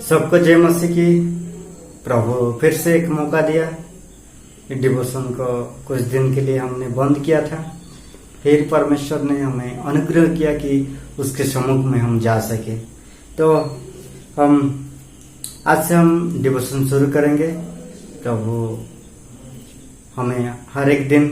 सबको जय मसीह की। प्रभु फिर से एक मौका दिया। डिवोशन को कुछ दिन के लिए हमने बंद किया था, फिर परमेश्वर ने हमें अनुग्रह किया कि उसके सम्मुख में हम जा सके। तो आज से हम डिवोशन शुरू करेंगे। प्रभु हमें हर एक दिन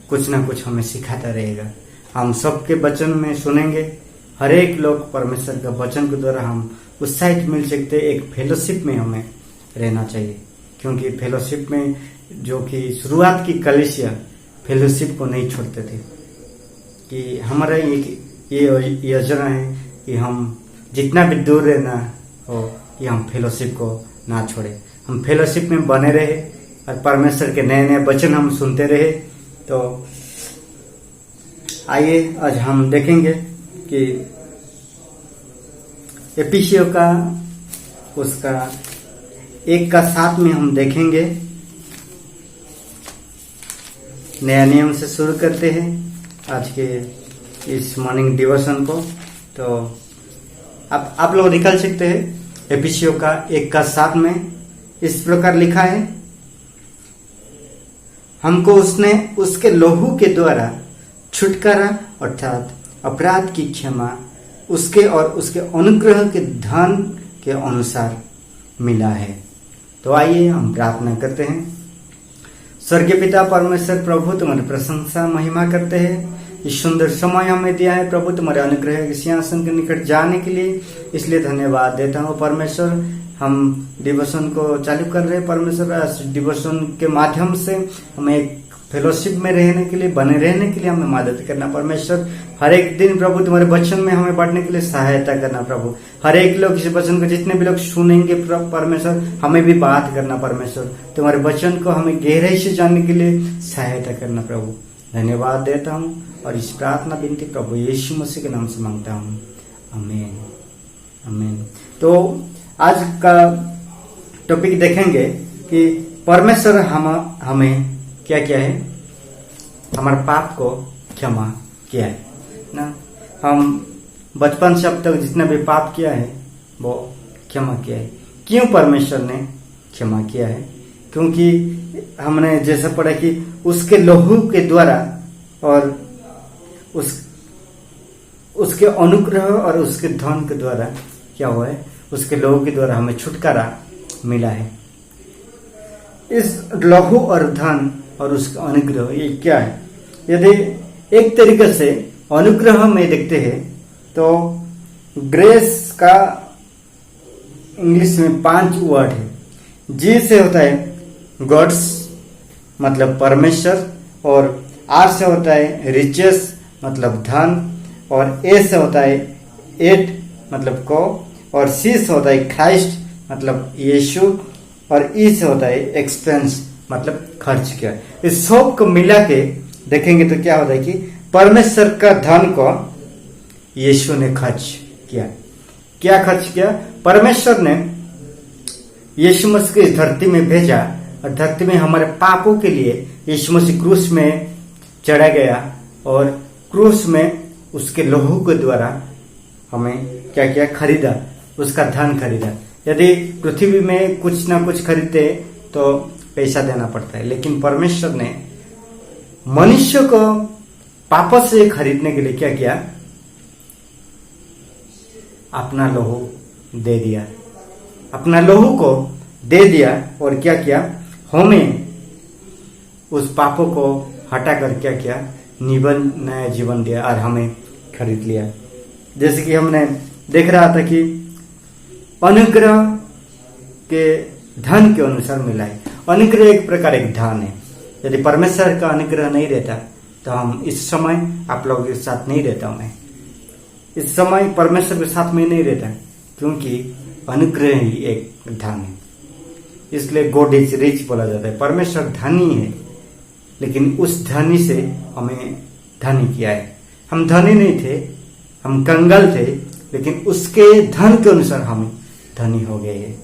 कुछ ना कुछ हमें सिखाता रहेगा। हम सबके वचन में सुनेंगे। हर एक लोग परमेश्वर का वचन के द्वारा हम उत्साहित मिल सकते। एक फेलोशिप में हमें रहना चाहिए, क्योंकि फेलोशिप में जो कि शुरुआत की कलीसिया फेलोशिप को नहीं छोड़ते थे। कि हमारा ये योजना है कि हम जितना भी दूर रहना हो कि हम फेलोशिप को ना छोड़े, हम फेलोशिप में बने रहे और परमेश्वर के नए नए वचन हम सुनते रहे। तो आइए आज हम देखेंगे कि एफिसियों का उसका 1:7 में हम देखेंगे। नया नियम से शुरू करते हैं आज के इस मॉर्निंग डिवोशन को। तो आप लोग निकल सकते हैं। एफिसियों का 1:7 में इस प्रकार लिखा है, हमको उसने उसके लहू के द्वारा छुटकारा अर्थात अपराध की क्षमा उसके और उसके अनुग्रह के धन के अनुसार मिला है। तो आइए हम प्रार्थना करते हैं। स्वर्गीय पिता परमेश्वर प्रभु, तुम्हारी प्रशंसा महिमा करते हैं। इस सुंदर समय हमें दिया है प्रभु, तुम्हारे अनुग्रह के सिंहासन के निकट जाने के लिए, इसलिए धन्यवाद देता हूँ परमेश्वर। हम डिवोशन को चालू कर रहे हैं परमेश्वर। डिवोशन के माध्यम से हमें एक फेलोशिप में रहने के लिए, बने रहने के लिए हमें मदद करना परमेश्वर। हर एक दिन प्रभु तुम्हारे वचन में हमें बढ़ने के लिए सहायता करना प्रभु। हर एक लोग इस वचन को जितने भी लोग सुनेंगे परमेश्वर, हमें भी बात करना परमेश्वर। तुम्हारे वचन को हमें गहराई से जानने के लिए सहायता करना प्रभु। धन्यवाद देता हूँ और इस प्रार्थना विनती प्रभु यीशु मसीह के नाम से मांगता हूँ, आमीन आमीन। तो आज का टॉपिक देखेंगे कि परमेश्वर हमें क्या क्या है, हमारे पाप को क्षमा किया है ना। हम बचपन से अब तक जितना भी पाप किया है वो क्षमा किया है। क्यों परमेश्वर ने क्षमा किया है? क्योंकि हमने जैसा पढ़ा कि उसके लहू के द्वारा और उसके अनुग्रह और उसके धन के द्वारा क्या हुआ है, उसके लहू के द्वारा हमें छुटकारा मिला है। इस लहू और धन और उसका अनुग्रह ये क्या है? यदि एक तरीके से अनुग्रह में देखते हैं तो ग्रेस का इंग्लिश में 5 वर्ड है। जी से होता है गॉड्स मतलब परमेश्वर, और आर से होता है रिचेस मतलब धन, और ए से होता है एट मतलब को, और सी से होता है क्राइस्ट मतलब यीशु, और ई से होता है एक्सपेंस मतलब खर्च किया। इस सब को मिला के देखेंगे तो क्या होता है कि परमेश्वर का धन को यीशु ने खर्च किया। क्या खर्च किया? परमेश्वर ने यीशु मसीह को इस धरती में भेजा और धरती में हमारे पापों के लिए यीशु मसीह क्रूस में चढ़ा गया, और क्रूस में उसके लहू के द्वारा हमें क्या किया? खरीदा, उसका धन खरीदा। यदि पृथ्वी में कुछ ना कुछ खरीदते तो पैसा देना पड़ता है, लेकिन परमेश्वर ने मनुष्य को पापों से खरीदने के लिए क्या किया? अपना लहू दे दिया, अपना लहू को दे दिया। और क्या किया? हमें उस पापों को हटाकर क्या किया? नया जीवन दिया और हमें खरीद लिया। जैसे कि हमने देख रहा था कि अनुग्रह के धन के अनुसार मिला है। अनुग्रह एक प्रकार एक धन है। यदि परमेश्वर का अनुग्रह नहीं रहता तो हम इस समय आप लोगों के साथ नहीं रहता हूं। मैं इस समय परमेश्वर के साथ में नहीं रहता, क्योंकि अनुग्रह ही एक धन है। इसलिए गॉड इज रिच बोला जाता है। परमेश्वर धनी है, लेकिन उस धनी से हमें धनी किया है। हम धनी नहीं थे, हम कंगाल थे, लेकिन उसके धन के अनुसार हम धनी हो गए हैं।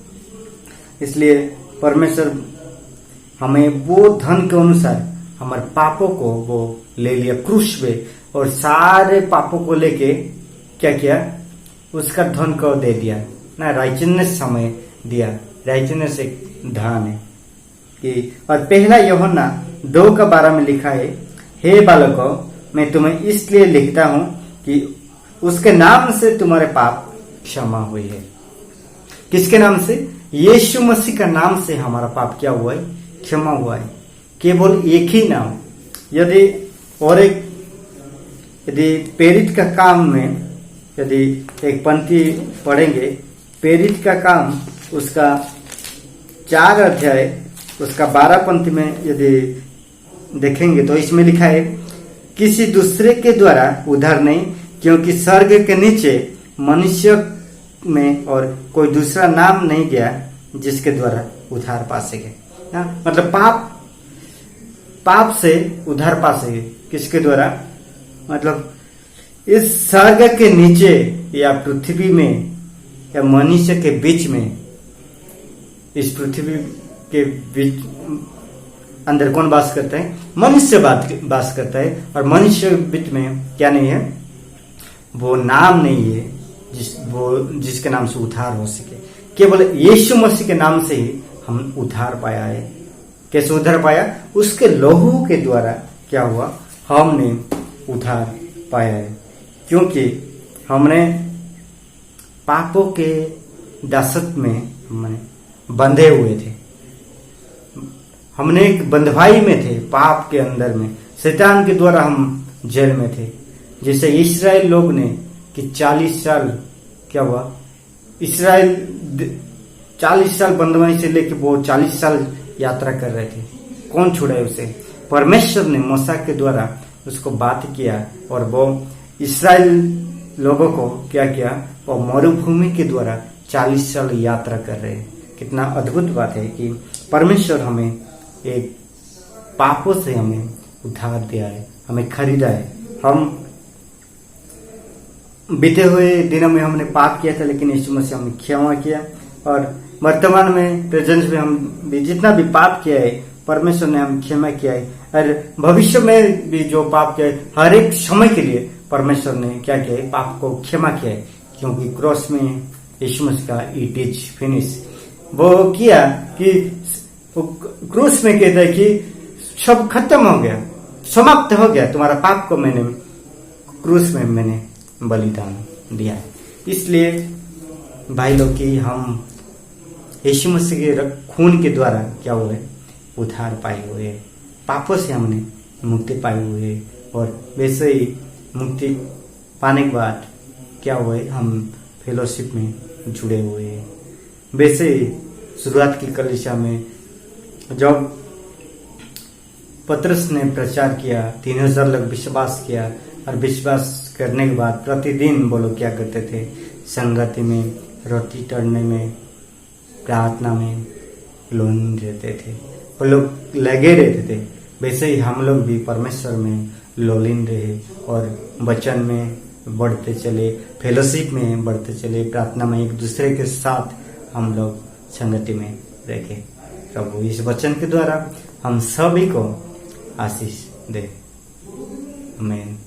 इसलिए परमेश्वर हमें वो धन के अनुसार हमारे पापों को वो ले लिया क्रूस पे, और सारे पापों को लेके क्या किया? उसका धन को दे दिया ना राइचनेस समय दिया। राइचनेस एक धन है कि, और पहला यूहन्ना 2:12 में लिखा है, हे बालकों, मैं तुम्हें इसलिए लिखता हूं कि उसके नाम से तुम्हारे पाप क्षमा हुई है। किसके नाम से? यीशु मसीह का नाम से हमारा पाप क्या हुआ है? क्षमा हुआ है। केवल एक ही नाम। यदि प्रेरित का काम में यदि एक पंक्ति पढ़ेंगे, प्रेरित का काम उसका 4 अध्याय उसका 12 पंक्ति में यदि देखेंगे तो इसमें लिखा है, किसी दूसरे के द्वारा उद्धार नहीं, क्योंकि स्वर्ग के नीचे मनुष्य में और कोई दूसरा नाम नहीं गया जिसके द्वारा उद्धार पा सके। मतलब पाप से उद्धार पा सके। किसके द्वारा? मतलब इस स्वर्ग के नीचे या पृथ्वी में या मनुष्य के बीच में, इस पृथ्वी के बीच अंदर कौन वास करता है? मनुष्य वास करता है। और मनुष्य के बीच में क्या नहीं है? वो नाम नहीं है जिसके नाम से उद्धार हो सके। केवल यीशु मसीह के नाम से ही हम उद्धार पाया है। कैसे उद्धार पाया? उसके लहू के द्वारा क्या हुआ? हमने उद्धार पाया है। क्योंकि हमने पापों के दासत्व में बंधे हुए थे। हमने एक बंधवाई में थे, पाप के अंदर में, शैतान के द्वारा हम जेल में थे। जैसे इस्राएल लोग ने कि 40 साल क्या हुआ? इस्राएल 40 साल बंधवाई से लेके वो 40 साल यात्रा कर रहे थे। कौन छुड़ाए उसे? परमेश्वर ने मूसा के द्वारा उसको बात किया और वो इस्राएल लोगों को क्या किया? वो मरुभूमि के द्वारा 40 साल यात्रा कर रहे हैं। कितना अद्भुत बात है कि परमेश्वर हमें एक पापों से हमें उद्धार दिया है, हमें खरीदा है। हम बीते हुए दिनों में हमने पाप किया था, लेकिन यीशु मसीह हमें क्षमा किया। और वर्तमान में प्रेजेंस में हम भी जितना भी पाप किया है, परमेश्वर ने हम क्षमा किया है। और भविष्य में भी जो पाप किया है, हर एक समय के लिए परमेश्वर ने क्या किया है? पाप को क्षमा किया है। क्योंकि क्रॉस में यीशु मसीह का इट इज फिनिश वो किया कि क्रूस में कहता है कि सब खत्म हो गया, समाप्त हो गया। तुम्हारा पाप को मैंने क्रूस में मैंने बलिदान दिया है। इसलिए भाई लोग कि हम यीशु मसीह के खून के द्वारा क्या हुए? उद्धार पाए हुए, पापों से हमने मुक्ति पाई हुई है। और वैसे ही मुक्ति पाने के बाद क्या हुए? हम फेलोशिप में जुड़े हुए हैं। वैसे ही शुरुआत की कलीसिया में जब पतरस ने प्रचार किया, 3000 लोग विश्वास किया, और विश्वास करने के बाद प्रतिदिन वो लोग क्या करते थे? संगति में, रोटी तोड़ने में, प्रार्थना में लोन रहते थे। वो लोग लगे रहते थे। वैसे ही हम लोग भी परमेश्वर में लोलीन रहे और वचन में बढ़ते चले, फेलोशिप में बढ़ते चले, प्रार्थना में एक दूसरे के साथ हम लोग संगति में रखे। प्रभु इस वचन के द्वारा हम सभी को आशीष दे। आमीन।